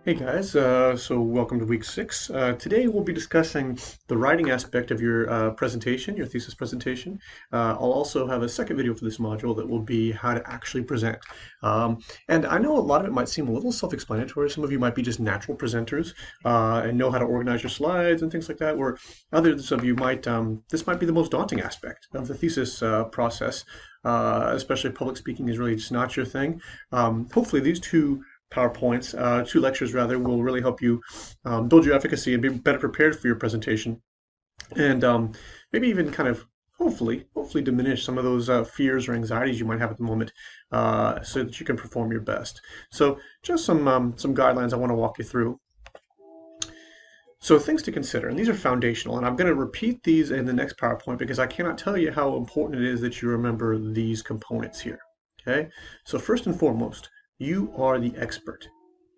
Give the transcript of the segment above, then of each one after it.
Hey guys, so welcome to week 6. Today we'll be discussing the writing aspect of your presentation, your thesis presentation. I'll also have a second video for this module that will be how to actually present. Um, and I know a lot of it might seem a little self-explanatory. Some of you might be just natural presenters and know how to organize your slides and things like that, where others of you might, this might be the most daunting aspect of the thesis process, especially public speaking is really just not your thing. Hopefully these two lectures rather, will really help you build your efficacy and be better prepared for your presentation, and maybe even kind of hopefully diminish some of those fears or anxieties you might have at the moment, so that you can perform your best. So just some guidelines I want to walk you through. So things to consider, and these are foundational, and I'm going to repeat these in the next PowerPoint because I cannot tell you how important it is that you remember these components here. Okay, so first and foremost, you are the expert.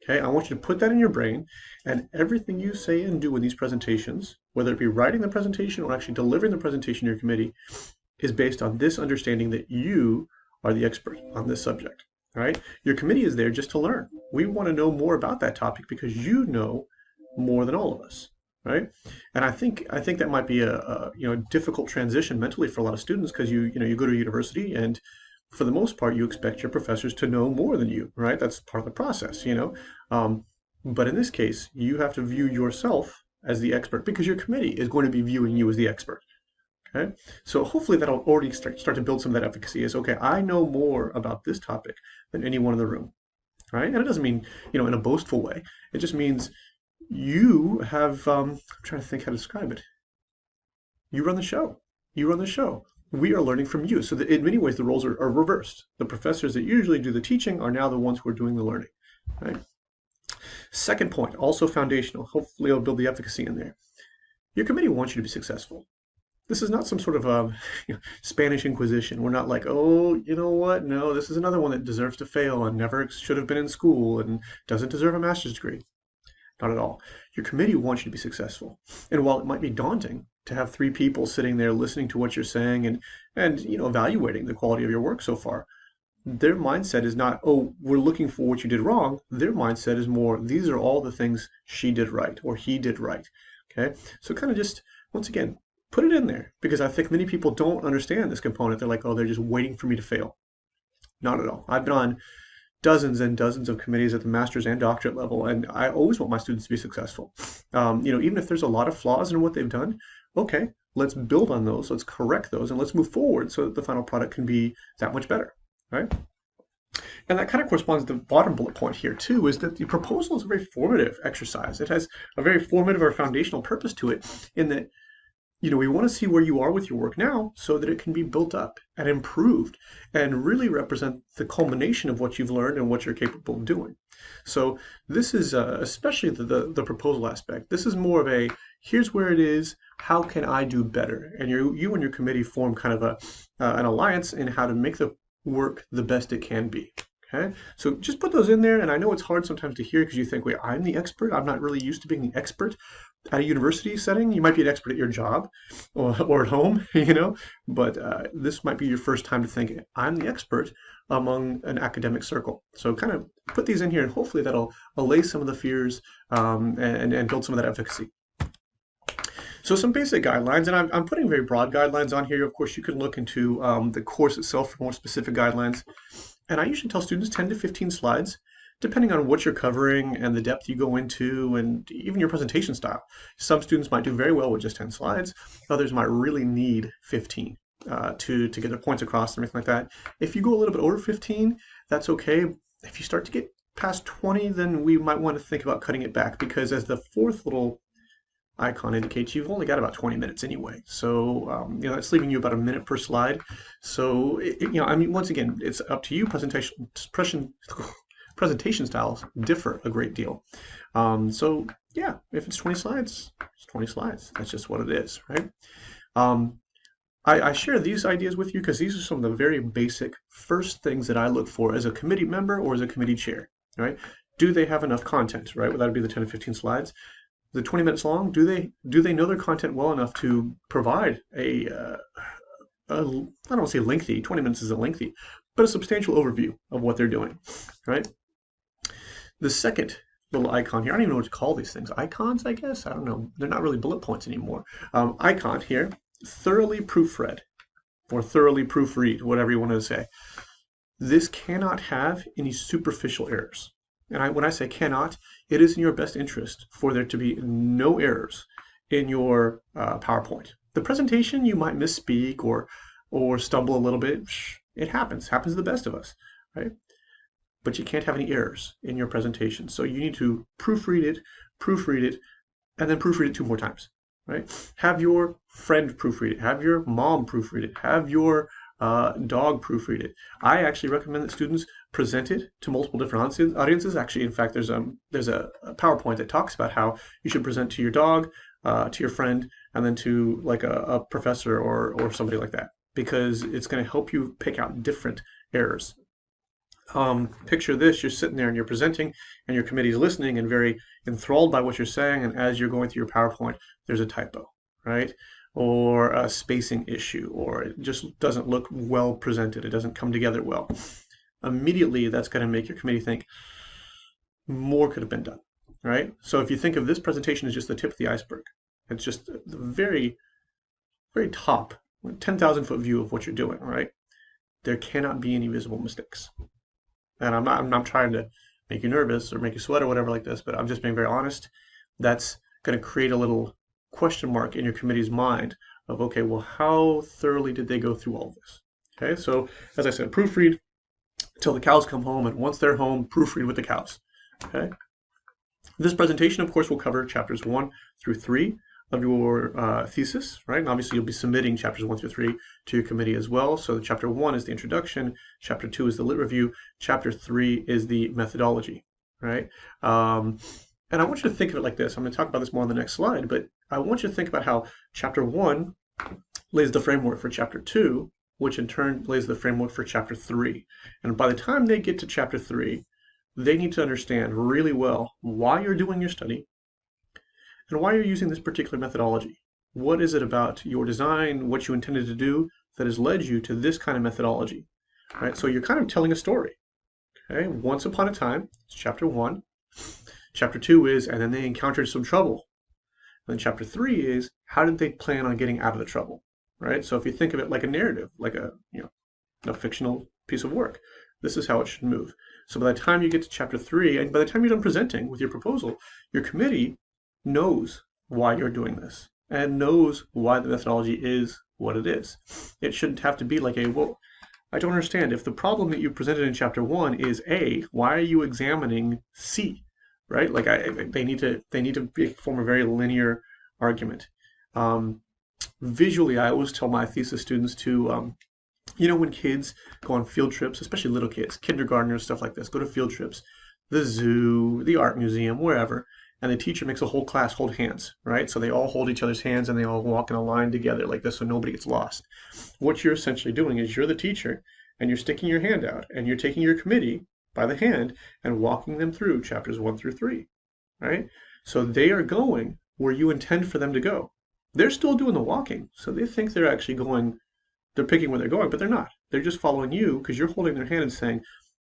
Okay, I want you to put that in your brain, and everything you say and do in these presentations, whether it be writing the presentation or actually delivering the presentation to your committee, is based on this understanding that you are the expert on this subject. All right, your committee is there just to learn. We want to know more about that topic because you know more than all of us, right? And I think that might be a difficult transition mentally for a lot of students because you go to university and for the most part you expect your professors to know more than you, right? That's part of the process. Um, but in this case, you have to view yourself as the expert because your committee is going to be viewing you as the expert. Okay, so hopefully that'll already start to build some of that efficacy. Is okay. I know more about this topic than anyone in the room, right? And it doesn't mean in a boastful way. It just means you have, I'm trying to think how to describe it. You run the show. You run the show. We are learning from you. So that in many ways, the roles are reversed. The professors that usually do the teaching are now the ones who are doing the learning. Right? Second point, also foundational. Hopefully, I'll build the efficacy in there. Your committee wants you to be successful. This is not some sort of Spanish Inquisition. We're not like, oh, you know what? No, this is another one that deserves to fail and never should have been in school and doesn't deserve a master's degree. Not at all. Your committee wants you to be successful. And while it might be daunting to have three people sitting there listening to what you're saying and evaluating the quality of your work so far, their mindset is not, oh, we're looking for what you did wrong. Their mindset is more, these are all the things she did right or he did right. Okay? So kind of just, once again, put it in there because I think many people don't understand this component. They're like, oh, they're just waiting for me to fail. Not at all. I've been on dozens and dozens of committees at the master's and doctorate level, and I always want my students to be successful. Even if there's a lot of flaws in what they've done, okay, let's build on those, let's correct those, and let's move forward so that the final product can be that much better, right? And that kind of corresponds to the bottom bullet point here too, is that the proposal is a very formative exercise. It has a very formative or foundational purpose to it in that we want to see where you are with your work now so that it can be built up and improved and really represent the culmination of what you've learned and what you're capable of doing. So this is especially the proposal aspect. This is more of a here's where it is. How can I do better? And you and your committee form kind of an alliance in how to make the work the best it can be. Okay, so just put those in there. And I know it's hard sometimes to hear because you think, wait, I'm the expert. I'm not really used to being the expert at a university setting. You might be an expert at your job or at home, but this might be your first time to think, I'm the expert among an academic circle. So kind of put these in here, and hopefully that'll allay some of the fears and build some of that efficacy. So some basic guidelines, and I'm putting very broad guidelines on here. Of course, you can look into the course itself for more specific guidelines. And I usually tell students 10 to 15 slides, depending on what you're covering and the depth you go into and even your presentation style. Some students might do very well with just 10 slides. Others might really need 15 to get their points across and everything like that. If you go a little bit over 15, that's okay. If you start to get past 20, then we might want to think about cutting it back because as the fourth little icon indicates, you've only got about 20 minutes anyway. So, that's leaving you about a minute per slide. So, once again, it's up to you. Presentation styles differ a great deal. So, yeah, if it's 20 slides, it's 20 slides. That's just what it is, right? I share these ideas with you because these are some of the very basic first things that I look for as a committee member or as a committee chair, right? Do they have enough content, right? Well, that would be the 10 to 15 slides. The 20 minutes long, do they know their content well enough to provide I don't want to say lengthy, 20 minutes isn't lengthy, but a substantial overview of what they're doing, right? The second little icon here. I don't even know what to call these things. Icons, I guess? I don't know. They're not really bullet points anymore. Icon here, thoroughly proofread or thoroughly proofread, whatever you want to say. This cannot have any superficial errors. And when I say cannot, it is in your best interest for there to be no errors in your PowerPoint. The presentation, you might misspeak or stumble a little bit. It happens to the best of us, right? But you can't have any errors in your presentation. So you need to proofread it, and then proofread it 2 more times, right? Have your friend proofread it, have your mom proofread it, have your dog proofread it. I actually recommend that students present it to multiple different audiences. Actually, in fact, there's a PowerPoint that talks about how you should present to your dog, to your friend, and then to like a professor or somebody like that, because it's going to help you pick out different errors. Picture this, you're sitting there and you're presenting and your committee is listening and very enthralled by what you're saying, and as you're going through your PowerPoint, there's a typo, right? Or a spacing issue, or it just doesn't look well presented, it doesn't come together well. Immediately, that's going to make your committee think more could have been done, right? So if you think of this presentation as just the tip of the iceberg, it's just the very, very top, 10,000-foot view of what you're doing, right? There cannot be any visible mistakes. And I'm not trying to make you nervous or make you sweat or whatever like this, but I'm just being very honest. That's going to create a little question mark in your committee's mind of, okay, well, how thoroughly did they go through all of this? Okay, so as I said, proofread till the cows come home, and once they're home, proofread with the cows. Okay. This presentation, of course, will cover chapters 1 through 3 of your thesis, right? And obviously you'll be submitting chapters 1 through 3 to your committee as well. So chapter 1 is the introduction, chapter 2 is the lit review, chapter 3 is the methodology, right? And I want you to think of it like this. I'm going to talk about this more on the next slide, but I want you to think about how chapter 1 lays the framework for chapter 2, which in turn lays the framework for chapter 3. And by the time they get to chapter 3, they need to understand really well why you're doing your study and why you're using this particular methodology. What is it about your design, what you intended to do, that has led you to this kind of methodology, right? So you're kind of telling a story, okay? Once upon a time, it's chapter 1. Chapter 2 is, and then they encountered some trouble. And then chapter 3 is, how did they plan on getting out of the trouble, right? So if you think of it like a narrative, like a fictional piece of work, this is how it should move. So by the time you get to chapter 3, and by the time you're done presenting with your proposal, your committee knows why you're doing this and knows why the methodology is what it is. It shouldn't have to be like well, I don't understand. If the problem that you presented in chapter 1 is A, why are you examining C, right? Like they need to form a very linear argument. Visually, I always tell my thesis students to when kids go on field trips, especially little kids, kindergartners, stuff like this, go to field trips, the zoo, the art museum, wherever, and the teacher makes a whole class hold hands, right? So they all hold each other's hands and they all walk in a line together like this so nobody gets lost. What you're essentially doing is you're the teacher and you're sticking your hand out and you're taking your committee by the hand and walking them through chapters 1 through 3, right? So they are going where you intend for them to go. They're still doing the walking, so they think they're actually going, they're picking where they're going, but they're not. They're just following you because you're holding their hand and saying,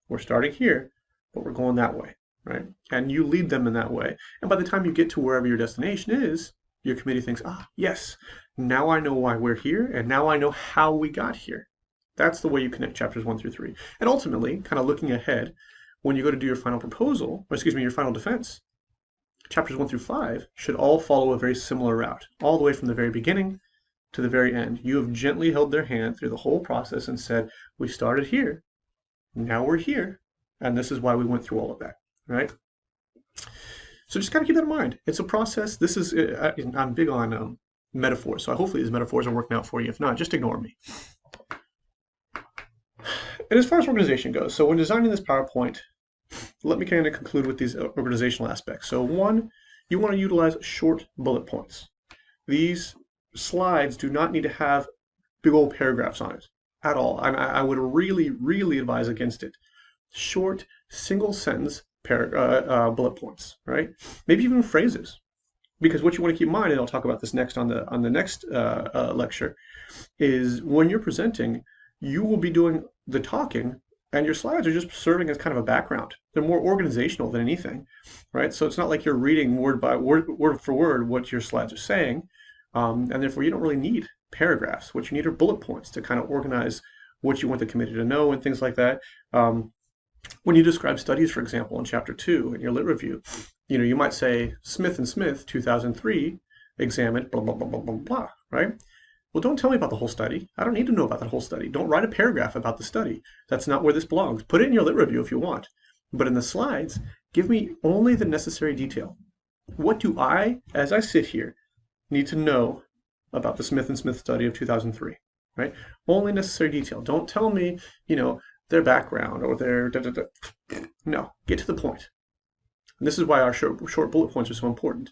we're starting here, but we're going that way, right? And you lead them in that way. And by the time you get to wherever your destination is, your committee thinks, yes, now I know why we're here, and now I know how we got here. That's the way you connect chapters 1 through 3. And ultimately, kind of looking ahead, when you go to do your final proposal, your final defense, chapters 1 through 5 should all follow a very similar route, all the way from the very beginning to the very end. You have gently held their hand through the whole process and said, we started here, now we're here, and this is why we went through all of that, right? So just kind of keep that in mind. It's a process. This is, I'm big on metaphors, so hopefully these metaphors are working out for you. If not, just ignore me. And as far as organization goes, so when designing this PowerPoint, let me kind of conclude with these organizational aspects. So 1, you want to utilize short bullet points. These slides do not need to have big old paragraphs on it at all. I would really, really advise against it. Short, single sentence bullet points, right? Maybe even phrases. Because what you want to keep in mind, and I'll talk about this next on the next lecture, is when you're presenting, you will be doing the talking And your slides are just serving as kind of a background. They're more organizational than anything, right? So it's not like you're reading word by word, word for word what your slides are saying, and therefore you don't really need paragraphs. What you need are bullet points to kind of organize what you want the committee to know and things like that. When you describe studies, for example, in chapter 2 in your lit review, you might say Smith and Smith 2003 examined blah blah blah blah blah blah, right? Well, don't tell me about the whole study. I don't need to know about that whole study. Don't write a paragraph about the study. That's not where this belongs. Put it in your lit review if you want. But in the slides, give me only the necessary detail. What do I, as I sit here, need to know about the Smith and Smith study of 2003, right? Only necessary detail. Don't tell me, their background or their da-da-da. No, get to the point. And this is why our short bullet points are so important.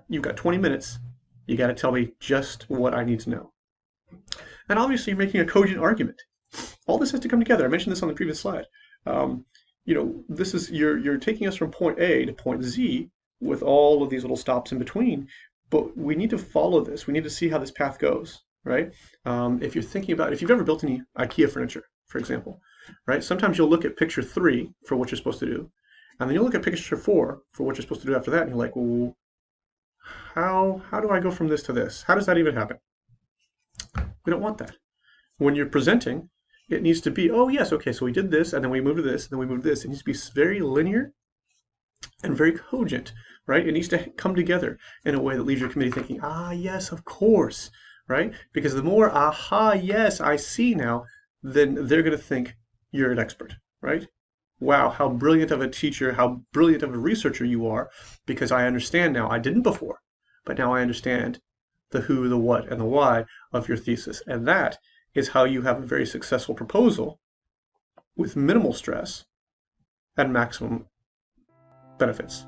You've got 20 minutes. You got to tell me just what I need to know. And obviously, you're making a cogent argument. All this has to come together. I mentioned this on the previous slide. This is you're taking us from point A to point Z with all of these little stops in between. But we need to follow this. We need to see how this path goes, right? If you've ever built any IKEA furniture, for example, right? Sometimes you'll look at picture 3 for what you're supposed to do, and then you'll look at picture 4 for what you're supposed to do after that, and you're like, well, how do I go from this to this? How does that even happen? We don't want that. When you're presenting, it needs to be, oh yes, okay, so we did this, and then we moved to this, and then we moved to this. It needs to be very linear and very cogent, right? It needs to come together in a way that leaves your committee thinking, ah, yes, of course, right? Because the more, aha, yes, I see now, then they're going to think you're an expert, right? Wow, how brilliant of a teacher, how brilliant of a researcher you are, because I understand now. I didn't before, but now I understand the who, the what, and the why of your thesis. And that is how you have a very successful proposal with minimal stress and maximum benefits.